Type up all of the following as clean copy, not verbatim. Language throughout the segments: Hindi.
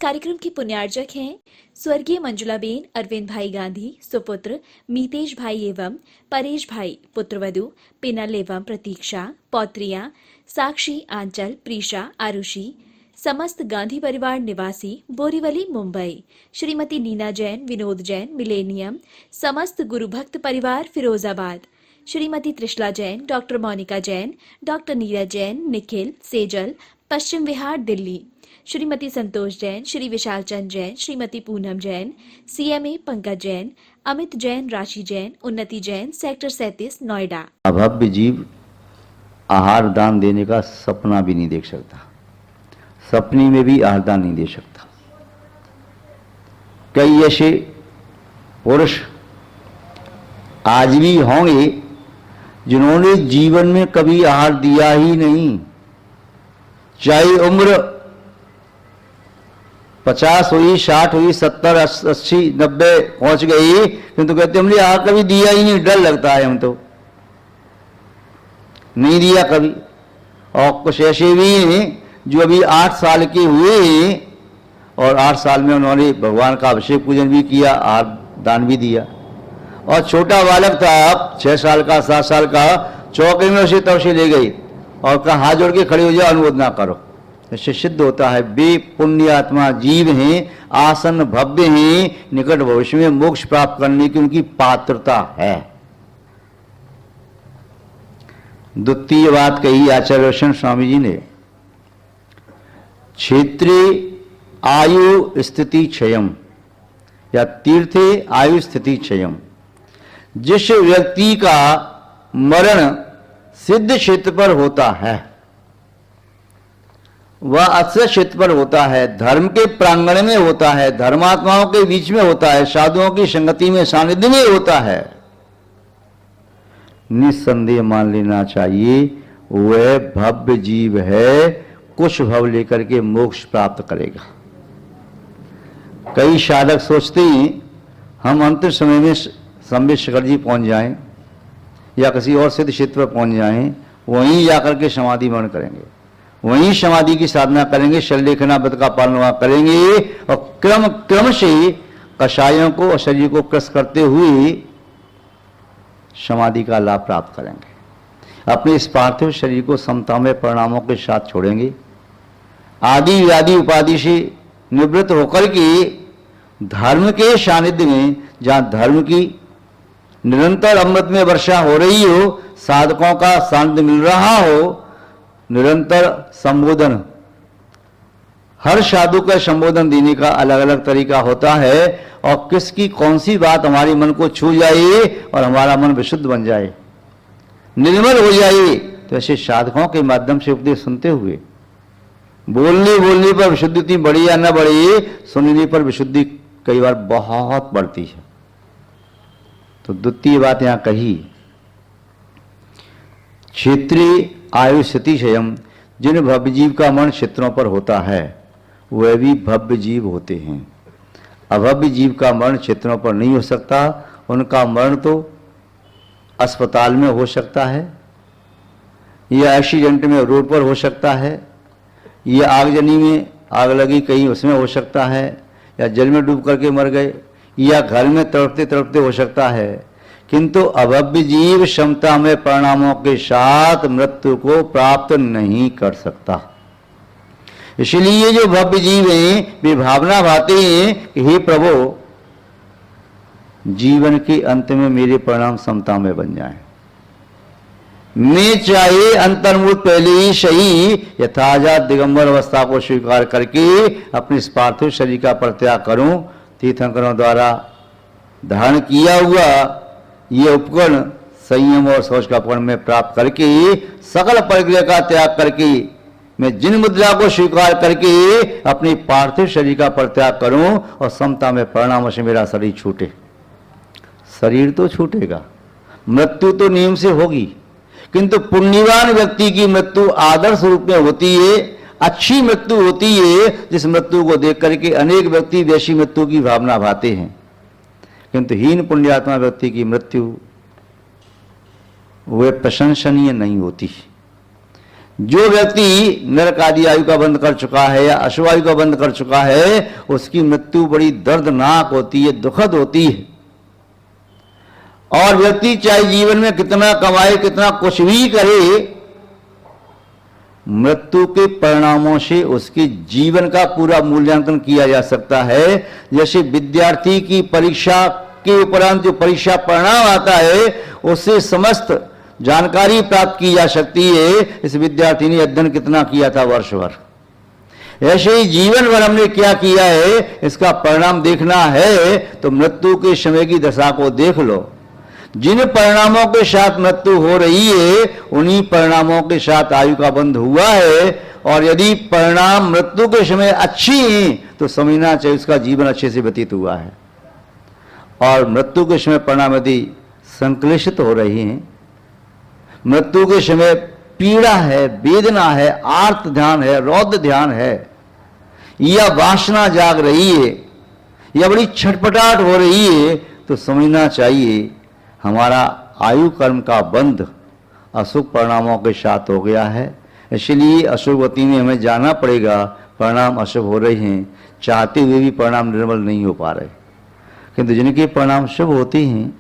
कार्यक्रम के पुण्यार्जक हैं स्वर्गीय मंजुलाबेन अरविंद भाई गांधी सुपुत्र, मीतेश भाई एवं परेश भाई पुत्रवधु, पिनल एवं प्रतीक्षा, पौत्रियां साक्षी, आंचल, प्रीशा, आरुषि, समस्त गांधी परिवार निवासी बोरीवली मुंबई, श्रीमती नीना जैन, विनोद जैन, मिलेनियम, समस्त गुरु भक्त परिवार Firozabad, Shrimati Trishala Jain, doctor Monika Jain, doctor Neeraj Jain, Nikhil, Sejal, Paschim Vihar, Delhi, Shrimati Santosh Jain, Shri Vishal Chand Jain, Shrimati Poonam Jain, CMA Pankaj Jain, Amit Jain, राशि जैन, उन्नति जैन, सेक्टर 37, नोएडा। अभव्य जीव आहार दान देने का सपना भी नहीं देख सकता, सपने में भी आहार दान नहीं दे सकता। कई ऐसे पुरुष आज भी होंगे जिन्होंने जीवन में कभी आहार दिया ही नहीं, चाहे उम्र 50 हुई, 60 हुई, 70, 80, 90 पहुंच गई, किंतु कहते हमने आहार कभी दिया ही नहीं, डर लगता है, हम तो नहीं दिया कभी। और कुछ ऐसे भी हैं जो अभी 8 साल के हुए हैं और 8 साल में उन्होंने भगवान का अभिषेक पूजन भी किया, आहार दान भी दिया। और छोटा बालक था 6 साल का, 7 साल का, चौके में उसे तब से ले गई और कहा हाथ जोड़ के खड़े हो जाओ, अनुमोद ना करो। इससे सिद्ध होता है वे पुण्यात्मा जीव हैं, आसन भव्य हैं, निकट भविष्य में मोक्ष प्राप्त करने की उनकी पात्रता है। द्वितीय बात कही आचार्य रोशन स्वामी जी ने, क्षेत्रे आयु स्थिति क्षयम या तीर्थे आयु स्थिति क्षयम। जिस व्यक्ति का मरण सिद्ध क्षेत्र पर होता है वह अक्षय क्षेत्र पर होता है, धर्म के प्रांगण में होता है, धर्मात्माओं के बीच में होता है, साधुओं की संगति में, सानिध्य में होता है। निस्संदेह मान लेना चाहिए वह भव्य जीव है, कुछ भव लेकर के मोक्ष प्राप्त करेगा। कई साधक सोचते हैं हम अंतिम समय में संबित शिखर जी पहुंच जाएं या किसी और सिद्ध क्षेत्र पर पहुंच जाएं, वहीं जाकर के समाधि मरण करेंगे, वहीं समाधि की साधना करेंगे, शल्यलेखना व्रत का पालन करेंगे और क्रम से कषायों को और शरीर को क्रस करते हुए समाधि का लाभ प्राप्त करेंगे। अपने इस पार्थिव शरीर को समता में परिणामों के साथ छोड़ेंगे, आदि व्याधि उपाधि से निवृत्त होकर के धर्म के सानिध्य में, जहां धर्म की निरंतर अमृत में वर्षा हो रही हो, साधकों का सानिध्य मिल रहा हो, निरंतर संबोधन, हर साधु का संबोधन देने का अलग अलग तरीका होता है और किसकी कौन सी बात हमारे मन को छू जाए और हमारा मन विशुद्ध बन जाए, निर्मल हो जाए, तो ऐसे साधकों के माध्यम से उपदेश सुनते हुए बोलने पर विशुद्धि इतनी बढ़ी या न बढ़ी, सुनने पर विशुद्धि कई बार बहुत बढ़ती है। तो द्वितीय बात यहां कही, क्षेत्रीय आयु स्थिति क्षयम। जिन भव्य जीव का मरण क्षेत्रों पर होता है वह भी भव्य जीव होते हैं। अभव्य जीव का मरण क्षेत्रों पर नहीं हो सकता, उनका मरण तो अस्पताल में हो सकता है या एक्सीडेंट में रोड पर हो सकता है या आगजनी में आग लगी कहीं उसमें हो सकता है या जल में डूब करके मर गए या घर में तड़पते तड़पते हो सकता है, किंतु अभव्य जीव क्षमता में परिणामों के साथ मृत्यु को प्राप्त नहीं कर सकता। इसलिए जो भव्य जीव हैं वे भावना भाते हैं कि हे प्रभु, जीवन के अंत में मेरे परिणाम समता में बन जाएं, मैं चाहे अंतर्मुख पहले ही सही यथाजात दिगंबर अवस्था को स्वीकार करके अपने इस पार्थिव शरीर का परित्याग करूं, तीर्थंकरों द्वारा धारण किया हुआ ये उपकरण संयम और सोच का उपकरण में प्राप्त करके सकल परिग्रह का त्याग करके मैं जिन मुद्रा को स्वीकार करके अपने पार्थिव शरीर का परित्याग करूं और समता में परिणामों से मेरा शरीर छूटे। शरीर तो छूटेगा, मृत्यु तो नियम से होगी, किंतु पुण्यवान व्यक्ति की मृत्यु आदर्श रूप में होती है, अच्छी मृत्यु होती है, जिस मृत्यु को देख करके अनेक व्यक्ति वैसी मृत्यु की भावना भाते हैं। किंतु हीन पुण्यात्मा व्यक्ति की मृत्यु वह प्रशंसनीय नहीं होती। जो व्यक्ति नरक आदि आयु का बंध कर चुका है या अशुभ आयु का बंध कर चुका है, उसकी मृत्यु बड़ी दर्दनाक होती है, दुखद होती है। और व्यक्ति चाहे जीवन में कितना कमाए, कितना कुछ भी करे, मृत्यु के परिणामों से उसके जीवन का पूरा मूल्यांकन किया जा सकता है। जैसे विद्यार्थी की परीक्षा के उपरांत जो परीक्षा परिणाम आता है, उससे समस्त जानकारी प्राप्त की जा सकती है इस विद्यार्थी ने अध्ययन कितना किया था वर्ष भर। ऐसे ही जीवन भर हमने क्या किया है, इसका परिणाम देखना है तो मृत्यु के समय की दशा को देख लो। जिन परिणामों के साथ मृत्यु हो रही है, उन्हीं परिणामों के साथ आयु का बंध हुआ है। और यदि परिणाम मृत्यु के समय अच्छी हैं तो समझना चाहिए उसका जीवन अच्छे से व्यतीत हुआ है। और मृत्यु के समय परिणाम यदि संक्लेशित हो रही हैं, मृत्यु के समय पीड़ा है, वेदना है, आर्त ध्यान है, रौद्र ध्यान है, या वासना जाग रही है, या बड़ी छटपटाहट हो रही है, तो समझना चाहिए हमारा आयु कर्म का बंध अशुभ परिणामों के साथ हो गया है। इसलिए अशुभ गति में हमें जाना पड़ेगा। परिणाम अशुभ हो रहे हैं, चाहते हुए भी परिणाम निर्मल नहीं हो पा रहे। किंतु जिनके परिणाम शुभ होते हैं,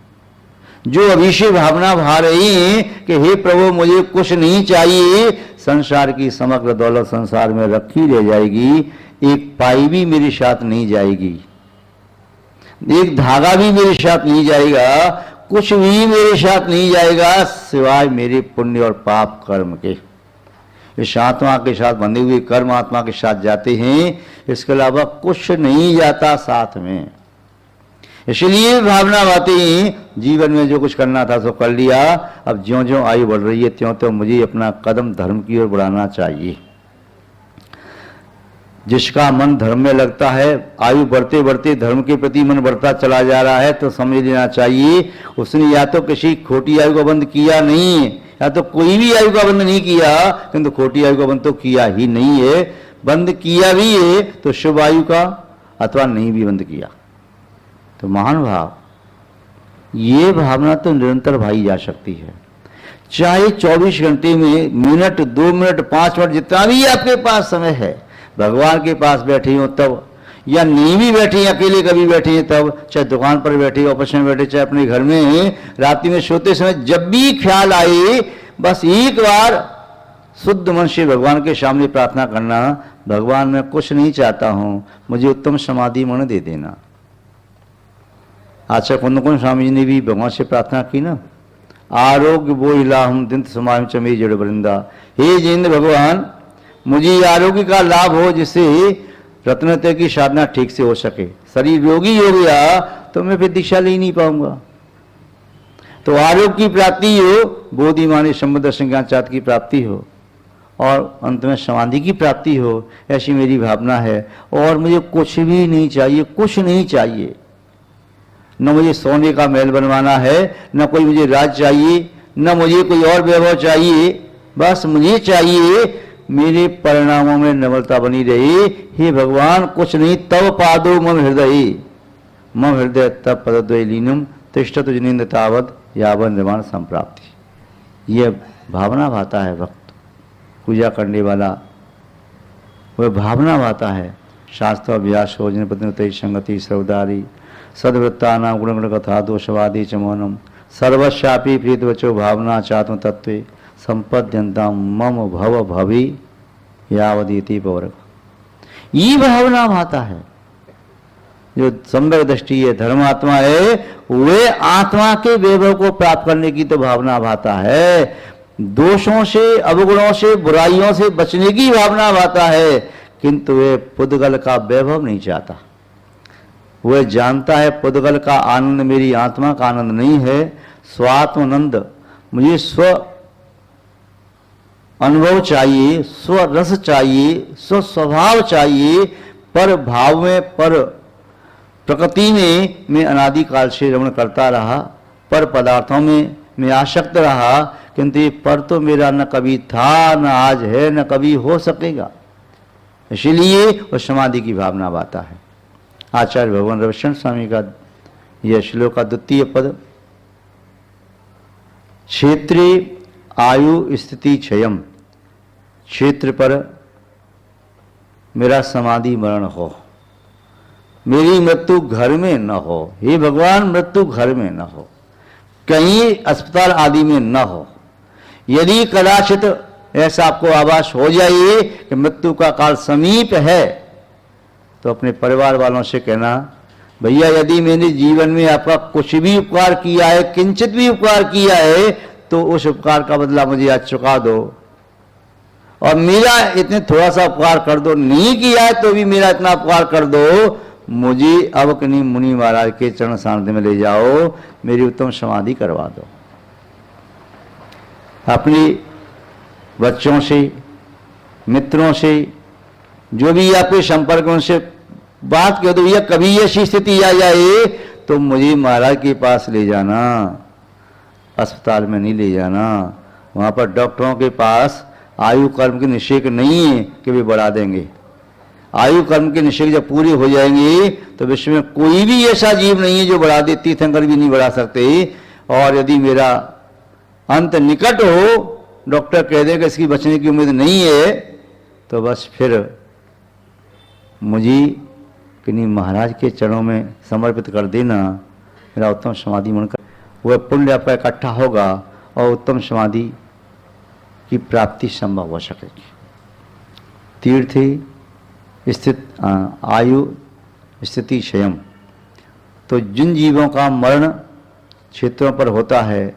जो अभी से भावना भा रही है कि हे प्रभु मुझे कुछ नहीं चाहिए, संसार की समग्र दौलत संसार में रखी रह जाएगी, एक पाई भी मेरे साथ नहीं जाएगी, एक धागा भी मेरे साथ नहीं जाएगा, कुछ भी मेरे साथ नहीं जाएगा सिवाय मेरे पुण्य और पाप कर्म के। इस आत्मा के साथ बंधे हुए कर्म आत्मा के साथ जाते हैं, इसके अलावा कुछ नहीं जाता साथ में। इसलिए भावना बातें, जीवन में जो कुछ करना था सो कर लिया। अब ज्यों ज्यों आयु बढ़ रही है त्यों त्यों मुझे अपना कदम धर्म की ओर बढ़ाना चाहिए। जिसका मन धर्म में लगता है, आयु बढ़ते बढ़ते धर्म के प्रति मन बढ़ता चला जा रहा है, तो समझ लेना चाहिए उसने या तो किसी खोटी आयु का बंध किया नहीं है, या तो कोई भी आयु का बंध नहीं किया, किंतु खोटी आयु का बंध तो किया ही नहीं है। बंध किया भी है तो शुभ आयु का, अथवा नहीं भी बंध किया। तो महान भाव, ये भावना तो निरंतर भाई जा सकती है। चाहे 24 घंटे में मिनट, 2 मिनट, 5 मिनट, जितना भी आपके पास समय है, भगवान के पास बैठी हो तब, या नहीं भी बैठी, अकेले कभी बैठी है तब, चाहे दुकान पर बैठी, ऑफिस में बैठे, चाहे अपने घर में रात्रि में सोते समय, जब भी ख्याल आए बस एक बार शुद्ध मन से भगवान के सामने प्रार्थना करना, भगवान मैं कुछ नहीं चाहता हूँ, मुझे उत्तम समाधि मन दे देना। आचार्य कुंदकुंज स्वामी जी ने भी भगवान से प्रार्थना की ना, आरोग्य वो इलाहम दिंत समाम चमे जड़ वृंदा। हे जिंद भगवान, मुझे आरोग्य का लाभ हो जिससे रत्नत्रय की साधना ठीक से हो सके। शरीर रोगी हो गया तो मैं फिर दीक्षा ले नहीं पाऊंगा। तो आरोग्य की प्राप्ति हो, बोधि माने संबंध संज्ञान चात की प्राप्ति हो, और अंत में समाधि की प्राप्ति हो, ऐसी मेरी भावना है। और मुझे कुछ भी नहीं चाहिए, कुछ नहीं चाहिए। न मुझे सोने का महल बनवाना है, न कोई मुझे राज चाहिए, न मुझे कोई और वैभव चाहिए। बस मुझे चाहिए मेरे परिणामों में नम्रता बनी रही। हे भगवान, कुछ नहीं, तव पादो मम हृदय, मम हृदय तब पदद्वय लीनम तिष्ठतु जनेन्द्र तावत यावत निर्वाण संप्राप्ति। यह भावना भाता है भक्त, पूजा करने वाला वह भावना भाता है। शास्त्र अभ्यास हो जन पत्नी संगति सर्वदारी सदवृत्ता नाम गुण कथा दोषवादी च मौनम सर्वशापी प्रीत वचो भावना चात्म तत्व संपद्यंता मम भव भवि यावदीति पौर। ये भावना भाता है। जो सम्यक दृष्टि है, धर्मात्मा है, वे आत्मा के वैभव को प्राप्त करने की तो भावना भाता है। दोषों से, अवगुणों से, बुराइयों से बचने की भावना भाता है, किंतु वे पुद्गल का वैभव नहीं चाहता। वह जानता है पुद्गल का आनंद मेरी आत्मा का आनंद नहीं है। स्वात्मानंद मुझे स्व अनुभव चाहिए, स्व रस चाहिए, स्व स्वभाव चाहिए। पर भाव में, पर प्रकृति में मैं अनादिकाल से रमण करता रहा, पर पदार्थों में मैं आसक्त रहा, किंतु ये पर तो मेरा न कभी था, न आज है, न कभी हो सकेगा। इसीलिए वो समाधि की भावना बाता है। आचार्य भगवान रविशंकर स्वामी का यह श्लोक का द्वितीय पद, क्षेत्रे आयु स्थिति क्षयम क्षेत्र पर मेरा समाधि मरण हो, मेरी मृत्यु घर में न हो। हे भगवान, मृत्यु घर में न हो, कहीं अस्पताल आदि में न हो। यदि कदाचित ऐसा आपको आभास हो जाए कि मृत्यु का काल समीप है, तो अपने परिवार वालों से कहना, भैया यदि मैंने जीवन में आपका कुछ भी उपकार किया है, किंचित भी उपकार किया है, तो उस उपकार का बदला मुझे आज चुका दो, और मेरा इतने थोड़ा सा उपकार कर दो, नहीं किया है तो भी मेरा इतना उपकार कर दो, मुझे अवकनी मुनि महाराज के चरण सानिध्य में ले जाओ, मेरी उत्तम समाधि करवा दो। अपने बच्चों से, मित्रों से, जो भी आपके संपर्क में, उनसे बात कह दो, भैया कभी ऐसी स्थिति आ जाए तो मुझे महाराज के पास ले जाना, अस्पताल में नहीं ले जाना। वहां पर डॉक्टरों के पास आयु कर्म के निषेध नहीं है कि वे बढ़ा देंगे। आयु कर्म के निषेध जब पूरी हो जाएंगे तो विश्व में कोई भी ऐसा जीव नहीं है जो बढ़ा दे, तीर्थंकर भी नहीं बढ़ा सकते। और यदि मेरा अंत निकट हो, डॉक्टर कह देगा इसकी बचने की उम्मीद नहीं है, तो बस फिर मुझे किन्हीं महाराज के चरणों में समर्पित कर देना, मेरा उत्तम समाधि मन कर, वह पुण्य आपका इकट्ठा होगा और उत्तम समाधि की प्राप्ति संभव हो सकेगी। तीर्थ स्थित आयु स्थिति क्षयम, तो जिन जीवों का मरण क्षेत्रों पर होता है,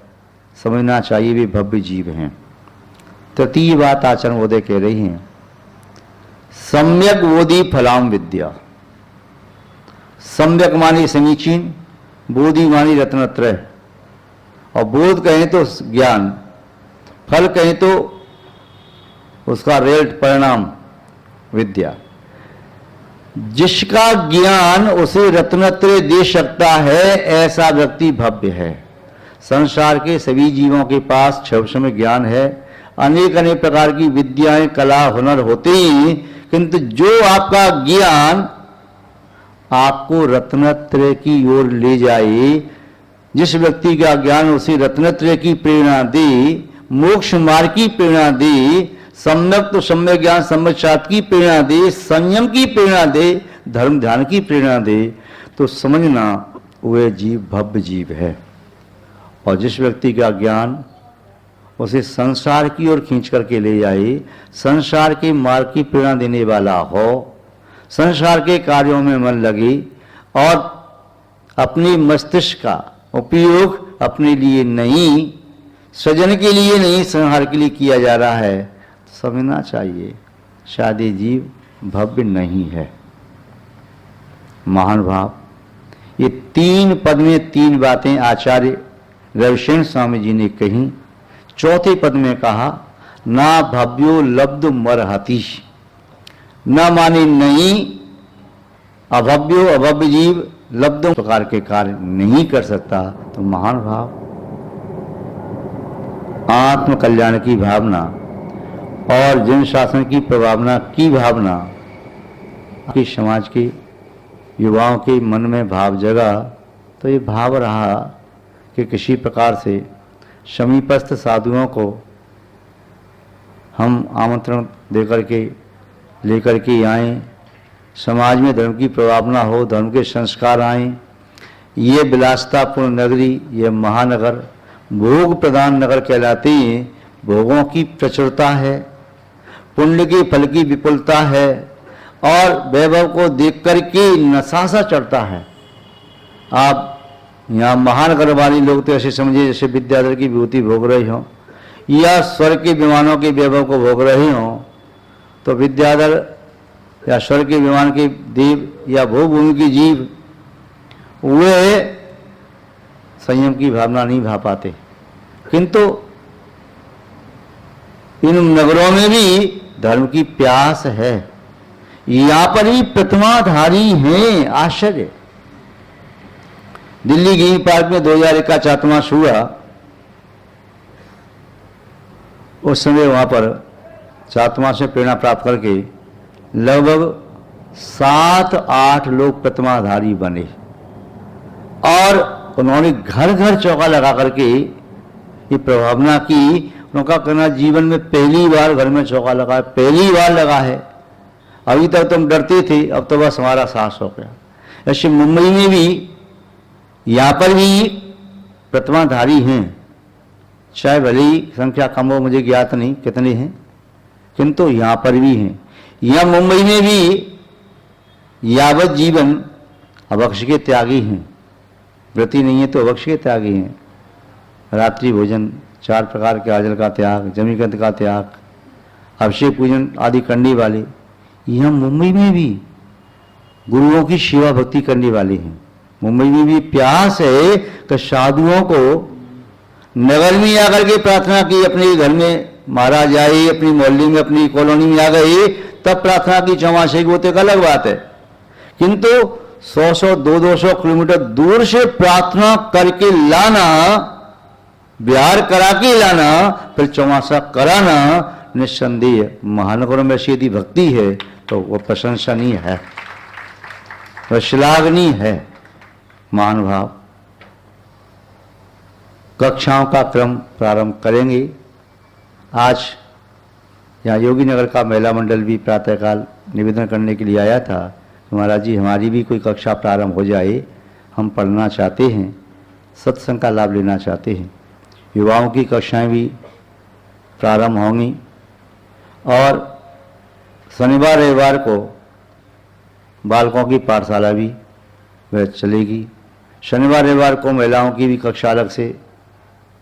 समझना चाहिए वे भव्य जीव हैं। तृतीय बात आचरण बोधे कह रही हैं, सम्यक बोधि फलाम विद्या। सम्यक मानी समीचीन, बोधि मानी रत्नत्रय, और बोध कहें तो ज्ञान, फल कहें तो उसका रिजल्ट परिणाम विद्या। जिसका ज्ञान उसे रत्नत्रय दे सकता है, ऐसा व्यक्ति भव्य है। संसार के सभी जीवों के पास क्षण में ज्ञान है, अनेक अनेक प्रकार की विद्याएं, कला, हुनर होते ही, किंतु जो आपका ज्ञान आपको रत्नत्रय की ओर ले जाए, जिस व्यक्ति का ज्ञान उसे रत्नत्रय की प्रेरणा दे, मोक्ष मार्ग की प्रेरणा दे, सम्यक तो सम्यक ज्ञान, सम्यक शास्त्र की प्रेरणा दे, संयम की प्रेरणा दे, धर्म ध्यान की प्रेरणा दे, तो समझना वह जीव भव्य जीव है। और जिस व्यक्ति का ज्ञान उसे संसार की ओर खींच करके ले जाए, संसार के मार्ग की प्रेरणा देने वाला हो, संसार के कार्यों में मन लगे और अपने मस्तिष्क का उपयोग अपने लिए नहीं, स्वजन के लिए नहीं, संहार के लिए किया जा रहा है, समझना चाहिए शायद ये जीव भव्य नहीं है। महान भाव, ये 3 पद में 3 बातें आचार्य रविशेन स्वामी जी ने कही। चौथे पद में कहा, ना भव्यो लब्ध मरहति, न माने नहीं, अभव्यो अभव्य जीव लब्धों प्रकार के कार्य नहीं कर सकता। तो महान भाव, आत्म कल्याण की भावना और जन शासन की प्रभावना की भावना कि समाज के युवाओं के मन में भाव जगा, तो ये भाव रहा कि किसी प्रकार से समीपस्थ साधुओं को हम आमंत्रण देकर के लेकर के आएँ, समाज में धर्म की प्रभावना हो, धर्म के संस्कार आएँ। ये विलासतापूर्ण नगरी, ये महानगर भोग प्रधान नगर कहलाते हैं। भोगों की प्रचुरता है, पुण्य के फल की विपुलता है, और वैभव को देख करके नशा सा चढ़ता है। आप यहाँ महानगर वाले लोग तो ऐसे समझिए जैसे विद्याधर की विभूति भोग रहे हों या स्वर्ग के विमानों के वैभव को भोग रहे हों। तो विद्याधर या स्वर्ग के विमान के देव या भूभूमि के जीव वे संयम की भावना नहीं भा पाते, किंतु इन नगरों में भी धर्म की प्यास है। यहाँ पर ही प्रतिमाधारी हैं। आश्चर्य, दिल्ली ग्रीन पार्क में 2001 का चातुर्मास हुआ, उस समय वहां पर चातुर्मास में प्रेरणा प्राप्त करके लगभग 7-8 लोग प्रतिमाधारी बने, और उन्होंने घर घर चौका लगा करके ये प्रभावना की उनका कहना जीवन में पहली बार घर में चौका लगा है, पहली बार लगा है। अभी तक तुम डरते थे, अब तो बस हमारा साहस हो गया। ऐसे मुंबई में भी, यहाँ पर भी प्रतिमाधारी हैं, चाहे भले ही संख्या कम हो, मुझे ज्ञात नहीं कितने हैं, किंतु यहाँ पर भी हैं। यहाँ मुंबई में भी यावत जीवन अभक्ष के त्यागी हैं, व्रती नहीं है तो अभक्ष के त्यागी हैं। रात्रि भोजन, 4 प्रकार के आजल का त्याग, जमीगंध का त्याग, अभिषेक पूजन आदि करने वाले यहाँ मुंबई में भी गुरुओं की सेवा भक्ति करने वाले हैं। मुंबई में भी प्यास है कि साधुओं को नगर में आकर के प्रार्थना की, अपने घर में महाराज आए, अपनी मोहल्ले में अपनी कॉलोनी में आ गए, तब प्रार्थना की चौमासे की, वो तो एक अलग बात है। किंतु 100-100, 200 किलोमीटर दूर से प्रार्थना करके लाना, बिहार करा के लाना, फिर चौमासा कराना, निस्संदेह महानगरों में ऐसी यदि भक्ति है तो वो प्रशंसनीय है, वह श्लाघनीय है। महानुभाव, कक्षाओं का क्रम प्रारंभ करेंगे। आज यहाँ योगी नगर का महिला मंडल भी प्रातःकाल निवेदन करने के लिए आया था, महाराज जी हमारी भी कोई कक्षा प्रारंभ हो जाए, हम पढ़ना चाहते हैं, सत्संग का लाभ लेना चाहते हैं। युवाओं की कक्षाएं भी प्रारंभ होंगी और शनिवार रविवार को बालकों की पाठशाला भी वह चलेगी। शनिवार रविवार को महिलाओं की भी कक्षा अलग से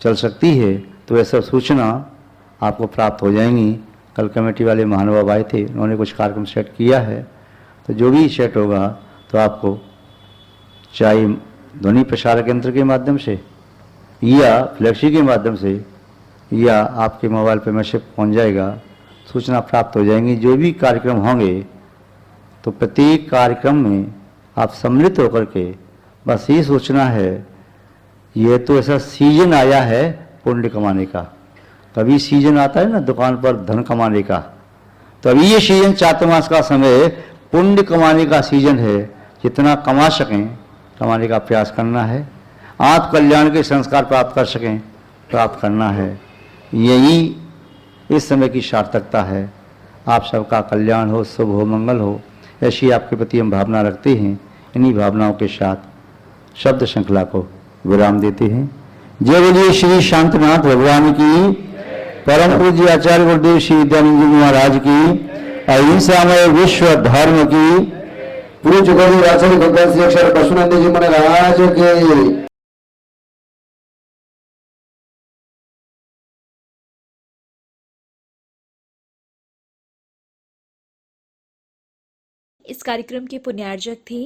चल सकती है, तो ऐसा सूचना आपको प्राप्त हो जाएंगी। कल कमेटी वाले महानुभाव आए थे, उन्होंने कुछ कार्यक्रम सेट किया है, तो जो भी सेट होगा तो आपको चाहे ध्वनि प्रसारक यंत्र के माध्यम से या फ्लैक्सी के माध्यम से या आपके मोबाइल पर मैसेज पहुंच जाएगा, सूचना प्राप्त हो जाएंगी। जो भी कार्यक्रम होंगे तो प्रत्येक कार्यक्रम में आप सम्मिलित होकर के, बस ये सोचना है, ये तो ऐसा सीजन आया है पुण्य कमाने का। कभी सीजन आता है ना दुकान पर धन कमाने का, तो अभी ये सीजन चातुर्मास का समय पुण्य कमाने का सीजन है। जितना कमा सकें कमाने का प्रयास करना है, आत्म कल्याण के संस्कार प्राप्त कर सकें प्राप्त करना है। यही इस समय की सार्थकता है। आप सबका कल्याण हो, शुभ हो, मंगल हो, ऐसी आपके प्रति हम भावना रखते हैं। इन्हीं भावनाओं के साथ शब्द श्रृंखला को विराम देते हैं। जय बोलिए श्री शांतनाथ भगवान की, परम पूज्य आचार्य गुरुदेव श्री विद्यानंद जी महाराज की, अहिंसामय विश्व धर्म की, पूज्य गुरु आचार्य भगवान श्री अक्षर पशुनंद जी महाराज के। इस कार्यक्रम के पुण्यार्जक थे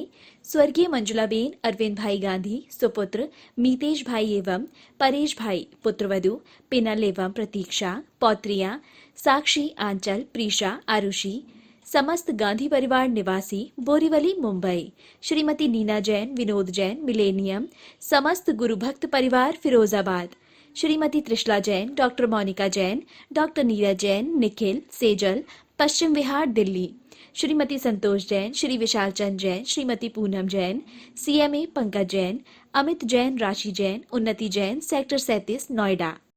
स्वर्गीय मंजुलाबेन अरविंद भाई गांधी, सुपुत्र मीतेश भाई एवं परेश भाई, पुत्रवधु पिनल एवं प्रतीक्षा, पौत्रियां साक्षी, आंचल, प्रीशा, आरुषि, समस्त गांधी परिवार निवासी बोरीवली, मुंबई, श्रीमती नीना जैन, विनोद जैन, मिलेनियम, समस्त गुरुभक्त परिवार Firozabad, Shrimati Trishala Jain, doctor Monika Jain, doctor Neeraj Jain, Nikhil, Sejal, Paschim Vihar, Delhi, Shrimati Santosh Jain, Shri Vishal Chand Jain, Shrimati Poonam Jain, CMA Pankaj Jain, Amit Jain, राशि जैन, उन्नति जैन, सेक्टर 37, नोएडा।